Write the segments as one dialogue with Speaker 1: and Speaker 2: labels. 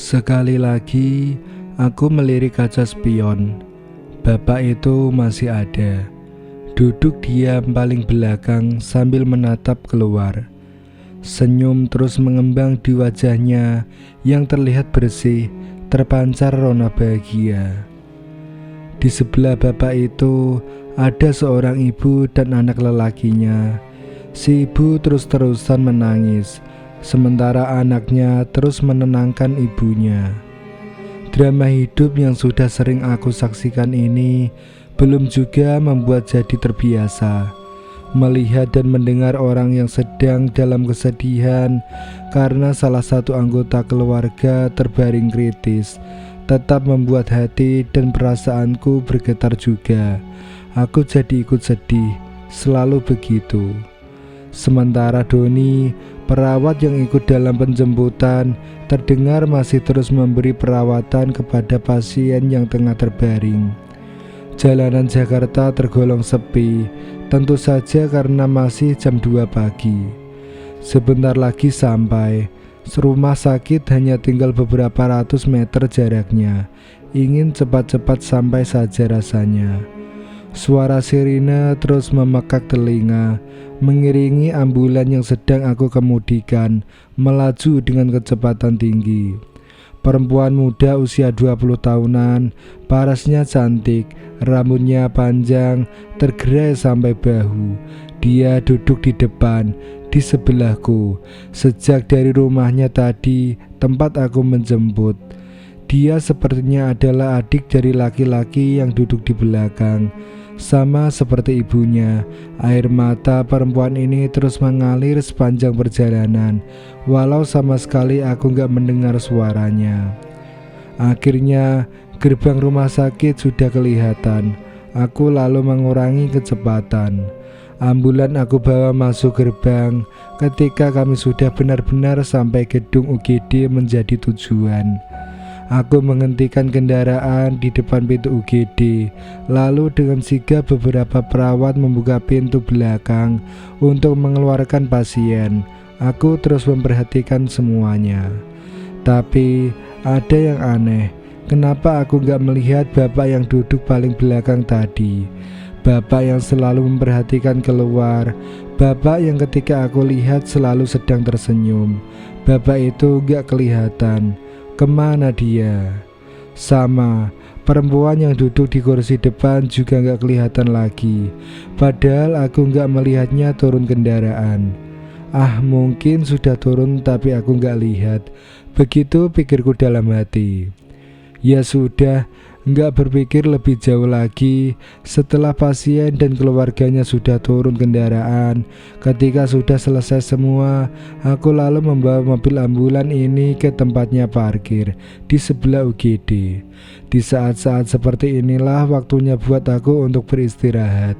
Speaker 1: Sekali lagi, aku melirik kaca spion. Bapak itu masih ada, duduk diam paling belakang sambil menatap keluar. Senyum terus mengembang di wajahnya yang terlihat bersih, terpancar rona bahagia. Di sebelah bapak itu ada seorang ibu dan anak lelakinya. Si ibu terus-terusan menangis, sementara anaknya terus menenangkan ibunya. Drama hidup yang sudah sering aku saksikan ini belum juga membuat jadi terbiasa melihat dan mendengar orang yang sedang dalam kesedihan karena salah satu anggota keluarga terbaring kritis. Tetap membuat hati dan perasaanku bergetar juga. Aku jadi ikut sedih, selalu begitu. Sementara Doni, perawat yang ikut dalam penjemputan, terdengar masih terus memberi perawatan kepada pasien yang tengah terbaring. Jalanan Jakarta tergolong sepi, tentu saja karena masih jam 2 pagi. Sebentar lagi sampai. Rumah sakit hanya tinggal beberapa ratus meter jaraknya. Ingin cepat-cepat sampai saja rasanya. Suara sirine terus memekak telinga, mengiringi ambulan yang sedang aku kemudikan melaju dengan kecepatan tinggi. Perempuan muda usia 20 tahunan, parasnya cantik, rambutnya panjang, tergerai sampai bahu. Dia duduk di depan, di sebelahku, sejak dari rumahnya tadi, tempat aku menjemput. Dia sepertinya adalah adik dari laki-laki yang duduk di belakang. Sama seperti ibunya, air mata perempuan ini terus mengalir sepanjang perjalanan, walau sama sekali aku gak mendengar suaranya. Akhirnya, gerbang rumah sakit sudah kelihatan. Aku lalu mengurangi kecepatan. Ambulan aku bawa masuk gerbang. Ketika kami sudah benar-benar sampai gedung UGD menjadi tujuan, aku menghentikan kendaraan di depan pintu UGD. Lalu dengan sigap beberapa perawat membuka pintu belakang untuk mengeluarkan pasien. Aku terus memperhatikan semuanya. Tapi ada yang aneh. Kenapa aku gak melihat bapak yang duduk paling belakang tadi? Bapak yang selalu memperhatikan keluar. Bapak yang ketika aku lihat selalu sedang tersenyum. Bapak itu gak kelihatan. Kemana dia? Sama, perempuan yang duduk di kursi depan juga gak kelihatan lagi. Padahal aku gak melihatnya turun kendaraan. Mungkin sudah turun tapi aku gak lihat. Begitu pikirku dalam hati. Ya sudah, gak berpikir lebih jauh lagi. Setelah pasien dan keluarganya sudah turun kendaraan, ketika sudah selesai semua, aku lalu membawa mobil ambulan ini ke tempatnya parkir di sebelah UGD. Di saat-saat seperti inilah waktunya buat aku untuk beristirahat.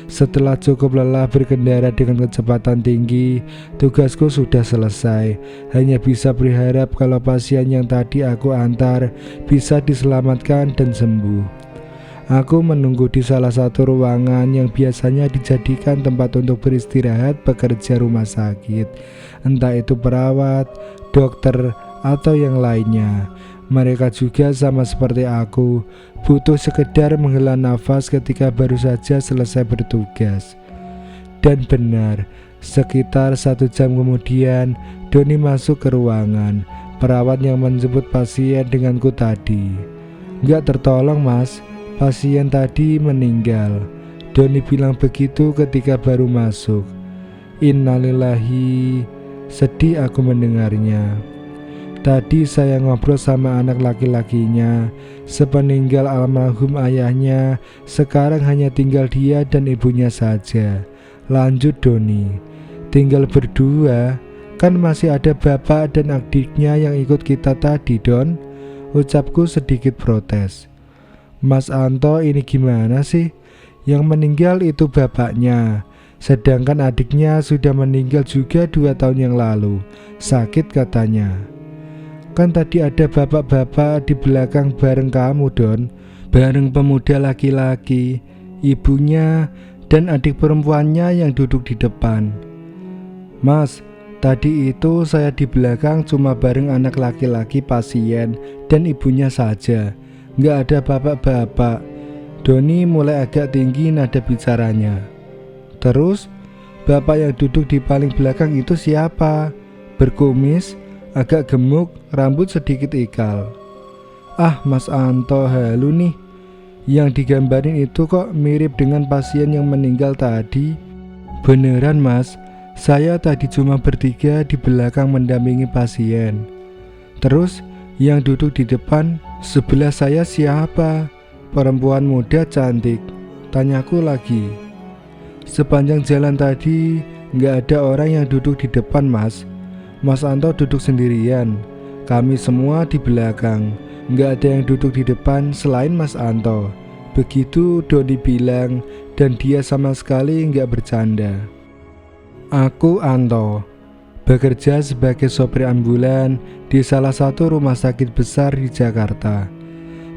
Speaker 1: Setelah cukup lelah berkendara dengan kecepatan tinggi, tugasku sudah selesai. Hanya bisa berharap kalau pasien yang tadi aku antar bisa diselamatkan dan sembuh. Aku menunggu di salah satu ruangan yang biasanya dijadikan tempat untuk beristirahat pekerja rumah sakit, entah itu perawat, dokter, atau yang lainnya. Mereka juga sama seperti aku, butuh sekedar menghela nafas ketika baru saja selesai bertugas. Dan benar, sekitar 1 jam kemudian, Doni masuk ke ruangan. Perawat yang menjemput pasien denganku tadi. Gak tertolong mas, pasien tadi meninggal. Doni bilang begitu ketika baru masuk. Innalillahi, sedih aku mendengarnya. Tadi saya ngobrol sama anak laki-lakinya. Sepeninggal almarhum ayahnya, sekarang hanya tinggal dia dan ibunya saja. Lanjut Doni. Tinggal berdua? Kan masih ada bapak dan adiknya yang ikut kita tadi Don. Ucapku sedikit protes. Mas Anto ini gimana sih? Yang meninggal itu bapaknya, sedangkan adiknya sudah meninggal juga 2 tahun yang lalu. Sakit katanya. Kan tadi ada bapak-bapak di belakang bareng kamu Don. Bareng pemuda laki-laki, ibunya, dan adik perempuannya yang duduk di depan. Mas, Tadi itu saya di belakang cuma bareng anak laki-laki pasien dan ibunya saja. Nggak ada bapak-bapak. Doni mulai agak tinggi nada bicaranya. Terus, bapak yang duduk di paling belakang itu siapa? Berkumis, agak gemuk, rambut sedikit ikal. Ah, Mas Anto, halu nih. Yang digambarin itu kok mirip dengan pasien yang meninggal tadi. Beneran Mas, saya tadi cuma bertiga di belakang mendampingi pasien. Terus yang duduk di depan sebelah saya siapa? Perempuan muda cantik, tanyaku lagi. Sepanjang jalan tadi nggak ada orang yang duduk di depan Mas. Mas Anto duduk sendirian, kami semua di belakang. Nggak ada yang duduk di depan selain Mas Anto. Begitu Doni bilang, dan dia sama sekali nggak bercanda. Aku Anto, bekerja sebagai sopir ambulan di salah satu rumah sakit besar di Jakarta.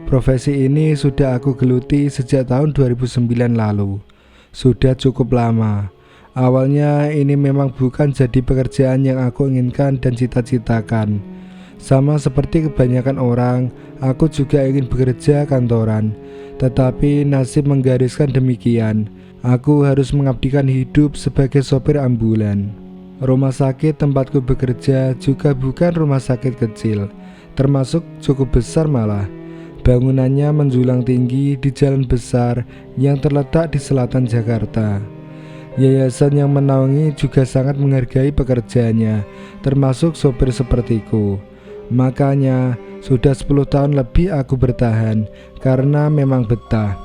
Speaker 1: Profesi ini sudah aku geluti sejak tahun 2009 lalu. Sudah cukup lama. Awalnya ini memang bukan jadi pekerjaan yang aku inginkan dan cita-citakan. Sama seperti kebanyakan orang, aku juga ingin bekerja kantoran. Tetapi nasib menggariskan demikian. Aku harus mengabdikan hidup sebagai sopir ambulan. Rumah sakit tempatku bekerja juga bukan rumah sakit kecil, termasuk cukup besar malah. Bangunannya menjulang tinggi di jalan besar yang terletak di selatan Jakarta. Yayasan yang menaungi juga sangat menghargai pekerjaannya, termasuk sopir sepertiku. Makanya sudah 10 tahun lebih aku bertahan karena memang betah.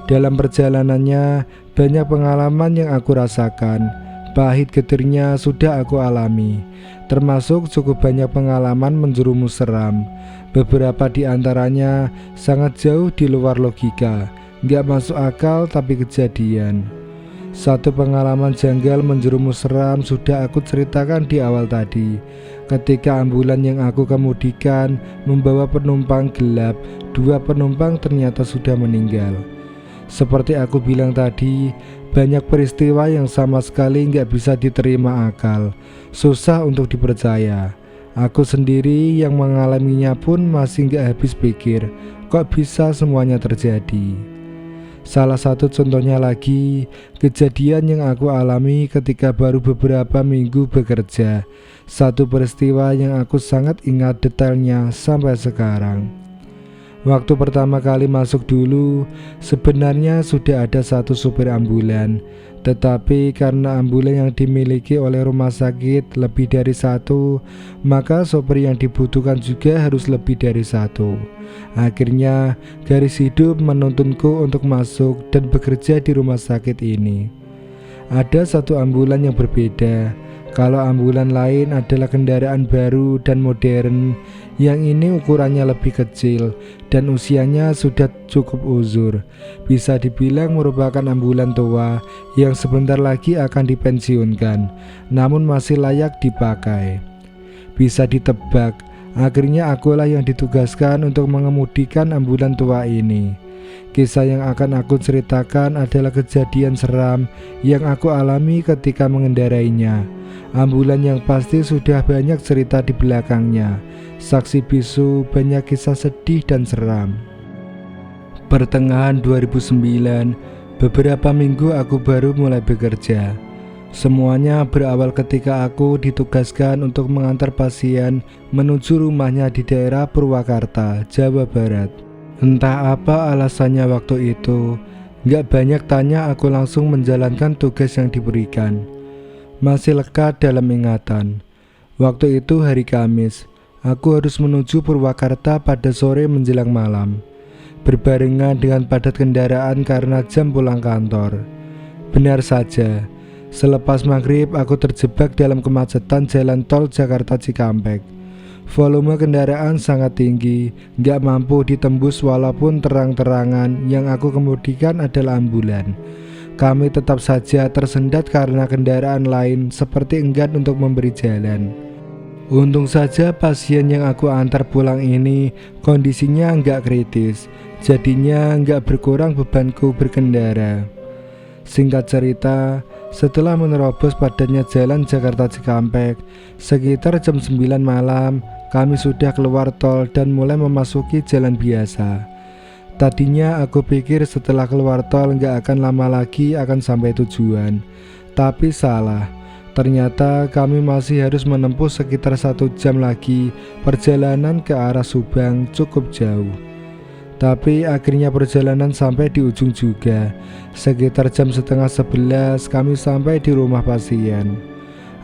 Speaker 1: Dalam perjalanannya banyak pengalaman yang aku rasakan. Pahit getirnya sudah aku alami, termasuk cukup banyak pengalaman menjerumus seram. Beberapa di antaranya sangat jauh di luar logika, gak masuk akal tapi kejadian. Satu pengalaman janggal menjerumus seram sudah aku ceritakan di awal tadi. Ketika ambulan yang aku kemudikan membawa penumpang gelap, 2 penumpang ternyata sudah meninggal. Seperti aku bilang tadi, banyak peristiwa yang sama sekali nggak bisa diterima akal, susah untuk dipercaya. Aku sendiri yang mengalaminya pun masih nggak habis pikir, kok bisa semuanya terjadi. Salah satu contohnya lagi, kejadian yang aku alami ketika baru beberapa minggu bekerja. Satu peristiwa yang aku sangat ingat detailnya sampai sekarang. Waktu pertama kali masuk dulu, sebenarnya sudah ada satu supir ambulan. Tetapi karena ambulan yang dimiliki oleh rumah sakit lebih dari satu, maka sopir yang dibutuhkan juga harus lebih dari satu. Akhirnya garis hidup menuntunku untuk masuk dan bekerja di rumah sakit ini. Ada satu ambulan yang berbeda. Kalau ambulan lain adalah kendaraan baru dan modern, yang ini ukurannya lebih kecil dan usianya sudah cukup uzur. Bisa dibilang merupakan ambulan tua yang sebentar lagi akan dipensiunkan, namun masih layak dipakai. Bisa ditebak, akhirnya akulah yang ditugaskan untuk mengemudikan ambulan tua ini. Kisah yang akan aku ceritakan adalah kejadian seram yang aku alami ketika mengendarainya. Ambulan yang pasti sudah banyak cerita di belakangnya. Saksi bisu banyak kisah sedih dan seram. Pertengahan 2009, beberapa minggu aku baru mulai bekerja. Semuanya berawal ketika aku ditugaskan untuk mengantar pasien menuju rumahnya di daerah Purwakarta, Jawa Barat. Entah apa alasannya waktu itu, gak banyak tanya, aku langsung menjalankan tugas yang diberikan. Masih lekat dalam ingatan. Waktu itu hari Kamis, aku harus menuju Purwakarta pada sore menjelang malam, berbarengan dengan padat kendaraan karena jam pulang kantor. Benar saja, selepas maghrib aku terjebak dalam kemacetan jalan tol Jakarta Cikampek. Volume kendaraan sangat tinggi, gak mampu ditembus walaupun terang-terangan yang aku kemudikan adalah ambulan. Kami tetap saja tersendat karena kendaraan lain seperti enggan untuk memberi jalan. Untung saja pasien yang aku antar pulang ini kondisinya enggak kritis, jadinya enggak berkurang bebanku berkendara. Singkat cerita, setelah menerobos padatnya jalan Jakarta Cikampek, sekitar jam 9 malam, kami sudah keluar tol dan mulai memasuki jalan biasa. Tadinya aku pikir setelah keluar tol nggak akan lama lagi akan sampai tujuan. Tapi salah, ternyata kami masih harus menempuh sekitar 1 jam lagi. Perjalanan ke arah Subang cukup jauh. Tapi akhirnya perjalanan sampai di ujung juga. Sekitar jam setengah 11 kami sampai di rumah pasien.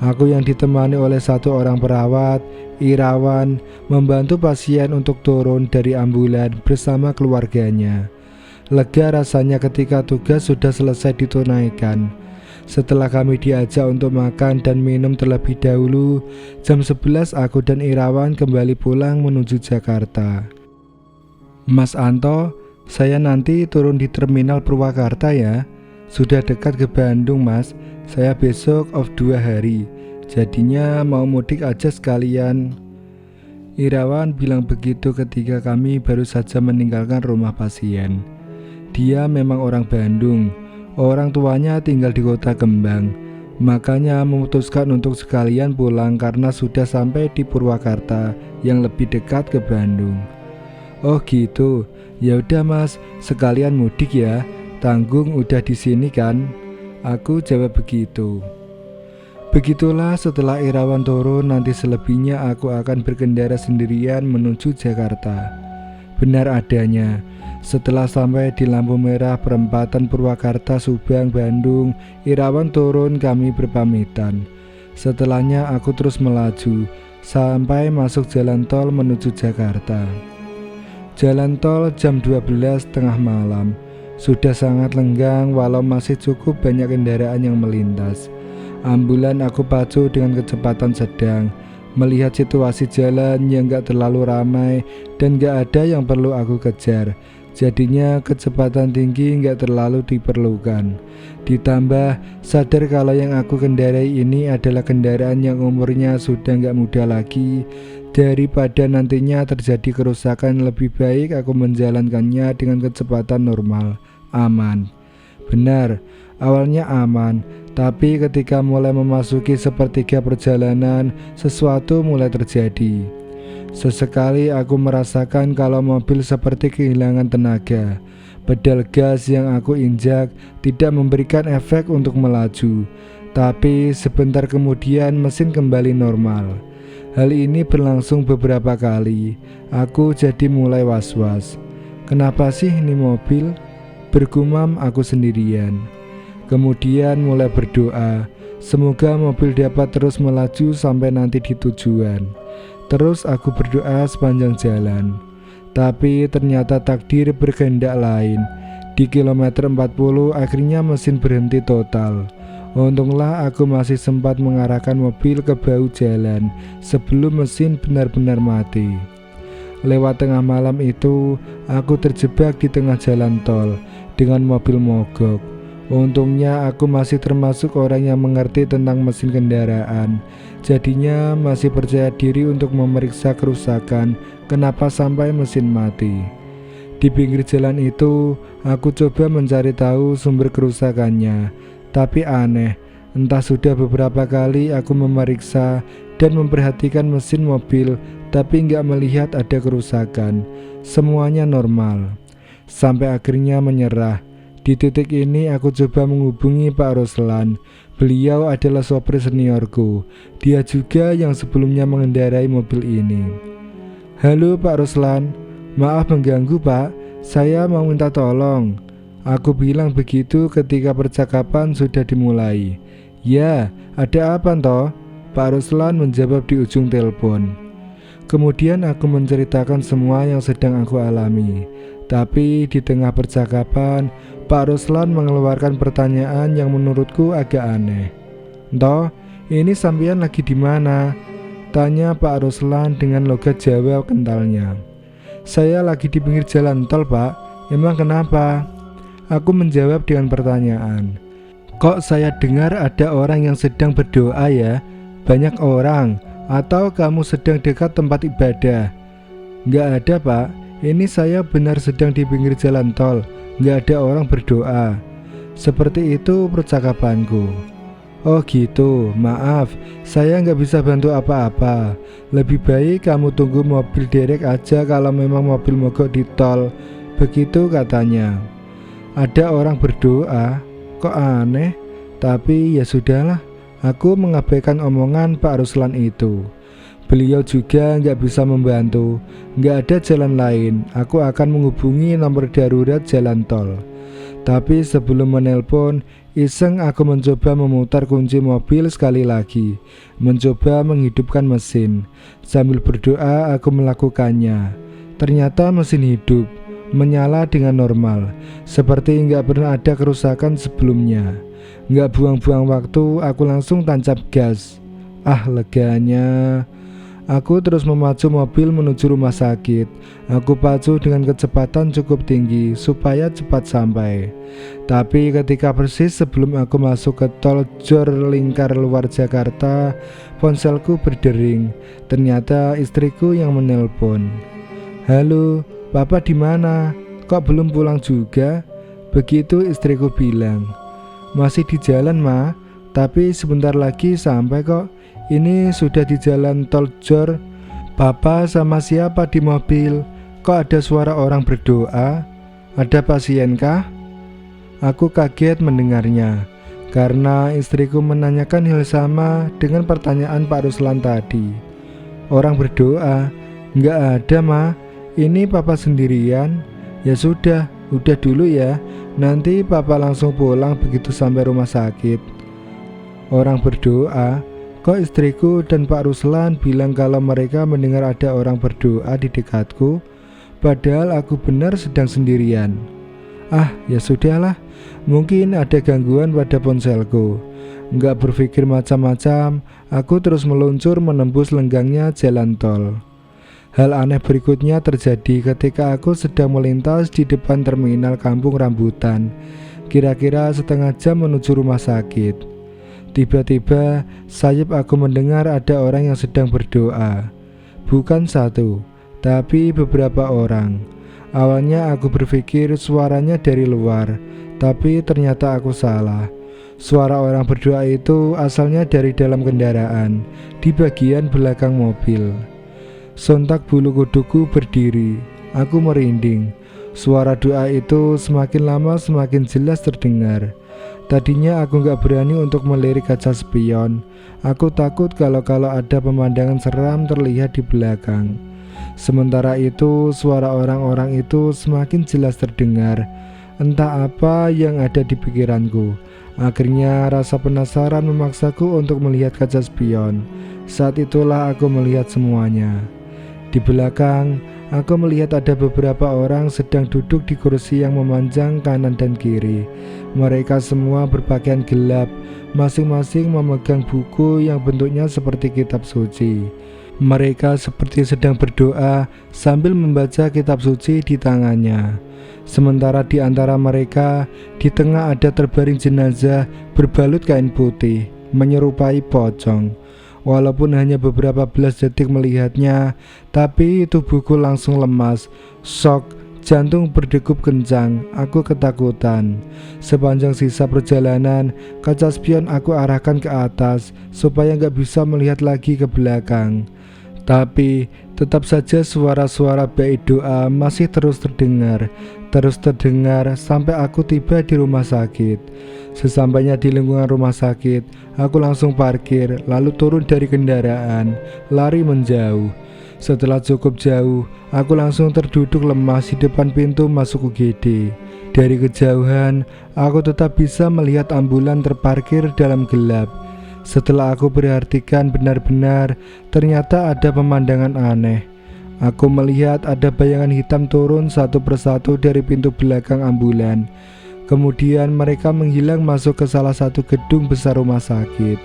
Speaker 1: Aku yang ditemani oleh 1 orang perawat, Irawan, membantu pasien untuk turun dari ambulan bersama keluarganya. Lega rasanya ketika tugas sudah selesai ditunaikan. Setelah kami diajak untuk makan dan minum terlebih dahulu, jam 11 aku dan Irawan kembali pulang menuju Jakarta. Mas Anto, saya nanti turun di Terminal Purwakarta ya. Sudah dekat ke Bandung mas. Saya besok off 2 hari. Jadinya mau mudik aja sekalian. Irawan bilang begitu ketika kami baru saja meninggalkan rumah pasien. Dia memang orang Bandung. Orang tuanya tinggal di Kota Kembang. Makanya memutuskan untuk sekalian pulang karena sudah sampai di Purwakarta yang lebih dekat ke Bandung. Oh gitu, ya udah mas, sekalian mudik ya. Tanggung udah di sini kan? Aku jawab begitu. Begitulah setelah Irawan turun, nanti selebihnya aku akan berkendara sendirian menuju Jakarta. Benar adanya, setelah sampai di lampu merah perempatan Purwakarta Subang Bandung, Irawan turun, kami berpamitan. Setelahnya aku terus melaju sampai masuk jalan tol menuju Jakarta. Jalan tol jam 12 tengah malam. Sudah sangat lenggang walau masih cukup banyak kendaraan yang melintas. Ambulan aku pacu dengan kecepatan sedang. Melihat situasi jalan yang gak terlalu ramai dan gak ada yang perlu aku kejar, jadinya kecepatan tinggi gak terlalu diperlukan. Ditambah sadar kalau yang aku kendarai ini adalah kendaraan yang umurnya sudah gak muda lagi. Daripada nantinya terjadi kerusakan, lebih baik aku menjalankannya dengan kecepatan normal, aman. Benar, awalnya aman, tapi ketika mulai memasuki sepertiga perjalanan, sesuatu mulai terjadi. Sesekali aku merasakan kalau mobil seperti kehilangan tenaga. Pedal gas yang aku injak tidak memberikan efek untuk melaju, tapi sebentar kemudian mesin kembali normal. Hal ini berlangsung beberapa kali. Aku jadi mulai was-was. Kenapa sih ini mobil? Bergumam aku sendirian. Kemudian mulai berdoa, semoga mobil dapat terus melaju sampai nanti di tujuan. Terus aku berdoa sepanjang jalan. Tapi ternyata takdir berkehendak lain. Di kilometer 40 akhirnya mesin berhenti total. Untunglah aku masih sempat mengarahkan mobil ke bahu jalan sebelum mesin benar-benar mati. Lewat tengah malam itu, aku terjebak di tengah jalan tol dengan mobil mogok. Untungnya aku masih termasuk orang yang mengerti tentang mesin kendaraan. Jadinya masih percaya diri untuk memeriksa kerusakan kenapa sampai mesin mati. Di pinggir jalan itu, aku coba mencari tahu sumber kerusakannya. Tapi aneh, entah sudah beberapa kali aku memeriksa dan memperhatikan mesin mobil, tapi nggak melihat ada kerusakan. Semuanya normal. Sampai akhirnya menyerah. Di titik ini aku coba menghubungi Pak Ruslan. Beliau adalah sopir seniorku. Dia juga yang sebelumnya mengendarai mobil ini. Halo Pak Ruslan, maaf mengganggu Pak, saya mau minta tolong. Aku bilang begitu ketika percakapan sudah dimulai. Ya, ada apa toh? Pak Ruslan menjawab di ujung telepon. Kemudian aku menceritakan semua yang sedang aku alami. Tapi di tengah percakapan, Pak Ruslan mengeluarkan pertanyaan yang menurutku agak aneh. Toh, ini sampean lagi di mana? Tanya Pak Ruslan dengan logat Jawa kentalnya. Saya lagi di pinggir jalan tol Pak. Emang kenapa? Aku menjawab dengan pertanyaan. Kok saya dengar ada orang yang sedang berdoa ya? Banyak orang? Atau kamu sedang dekat tempat ibadah? Nggak ada Pak, ini saya benar sedang di pinggir jalan tol. Nggak ada orang berdoa. Seperti itu percakapanku. Oh gitu, maaf, saya nggak bisa bantu apa-apa. Lebih baik kamu tunggu mobil derek aja kalau memang mobil mogok di tol. Begitu katanya. Ada orang berdoa, kok aneh? Tapi ya sudahlah, aku mengabaikan omongan Pak Ruslan itu. Beliau juga nggak bisa membantu, nggak ada jalan lain. Aku akan menghubungi nomor darurat jalan tol. Tapi sebelum menelpon, iseng aku mencoba memutar kunci mobil sekali lagi, mencoba menghidupkan mesin. Sambil berdoa aku melakukannya. Ternyata mesin hidup, menyala dengan normal, seperti nggak pernah ada kerusakan sebelumnya. Nggak buang-buang waktu, aku langsung tancap gas. Ah, leganya. Aku terus memacu mobil menuju rumah sakit. Aku pacu dengan kecepatan cukup tinggi supaya cepat sampai. Tapi ketika persis sebelum aku masuk ke tol Jor Lingkar luar Jakarta, ponselku berdering. Ternyata istriku yang menelpon. Halo, Papa di mana? Kok belum pulang juga? Begitu istriku bilang. Masih di jalan, Ma. Tapi sebentar lagi sampai kok. Ini sudah di jalan tol Jor. Papa sama siapa di mobil? Kok ada suara orang berdoa? Ada pasien kah? Aku kaget mendengarnya, karena istriku menanyakan hal sama dengan pertanyaan Pak Ruslan tadi. Orang berdoa? Nggak ada, Ma. Ini Papa sendirian. Ya sudah, udah dulu ya. Nanti Papa langsung pulang begitu sampai rumah sakit. Orang berdoa? Kok istriku dan Pak Ruslan bilang kalau mereka mendengar ada orang berdoa di dekatku, padahal aku benar sedang sendirian. Ah, ya sudahlah, mungkin ada gangguan pada ponselku. Nggak berpikir macam-macam, aku terus meluncur menembus lenggangnya jalan tol. Hal aneh berikutnya terjadi ketika aku sedang melintas di depan terminal Kampung Rambutan, kira-kira setengah jam menuju rumah sakit. Tiba-tiba sayap aku mendengar ada orang yang sedang berdoa. Bukan satu, tapi beberapa orang. Awalnya aku berpikir suaranya dari luar, tapi ternyata aku salah. Suara orang berdoa itu asalnya dari dalam kendaraan, di bagian belakang mobil. Sontak bulu kuduku berdiri, aku merinding. Suara doa itu semakin lama semakin jelas terdengar. Tadinya aku gak berani untuk melirik kaca spion. Aku takut kalau ada pemandangan seram terlihat di belakang. Sementara itu suara orang-orang itu semakin jelas terdengar. Entah apa yang ada di pikiranku. Akhirnya rasa penasaran memaksaku untuk melihat kaca spion. Saat itulah aku melihat semuanya. Di belakang, aku melihat ada beberapa orang sedang duduk di kursi yang memanjang kanan dan kiri. Mereka semua berpakaian gelap, masing-masing memegang buku yang bentuknya seperti kitab suci. Mereka seperti sedang berdoa sambil membaca kitab suci di tangannya. Sementara di antara mereka, di tengah ada terbaring jenazah berbalut kain putih, menyerupai pocong. Walaupun hanya beberapa belas detik melihatnya, tapi tubuhku langsung lemas, shock, jantung berdegup kencang, aku ketakutan. Sepanjang sisa perjalanan, kaca spion aku arahkan ke atas supaya nggak bisa melihat lagi ke belakang. Tapi tetap saja suara-suara bait doa masih terus terdengar sampai aku tiba di rumah sakit. Sesampainya di lingkungan rumah sakit, aku langsung parkir, lalu turun dari kendaraan, lari menjauh. Setelah cukup jauh, aku langsung terduduk lemas di depan pintu masuk UGD. Dari kejauhan, aku tetap bisa melihat ambulan terparkir dalam gelap. Setelah aku perhatikan benar-benar, ternyata ada pemandangan aneh. Aku melihat ada bayangan hitam turun satu persatu dari pintu belakang ambulan. Kemudian mereka menghilang masuk ke salah satu gedung besar rumah sakit.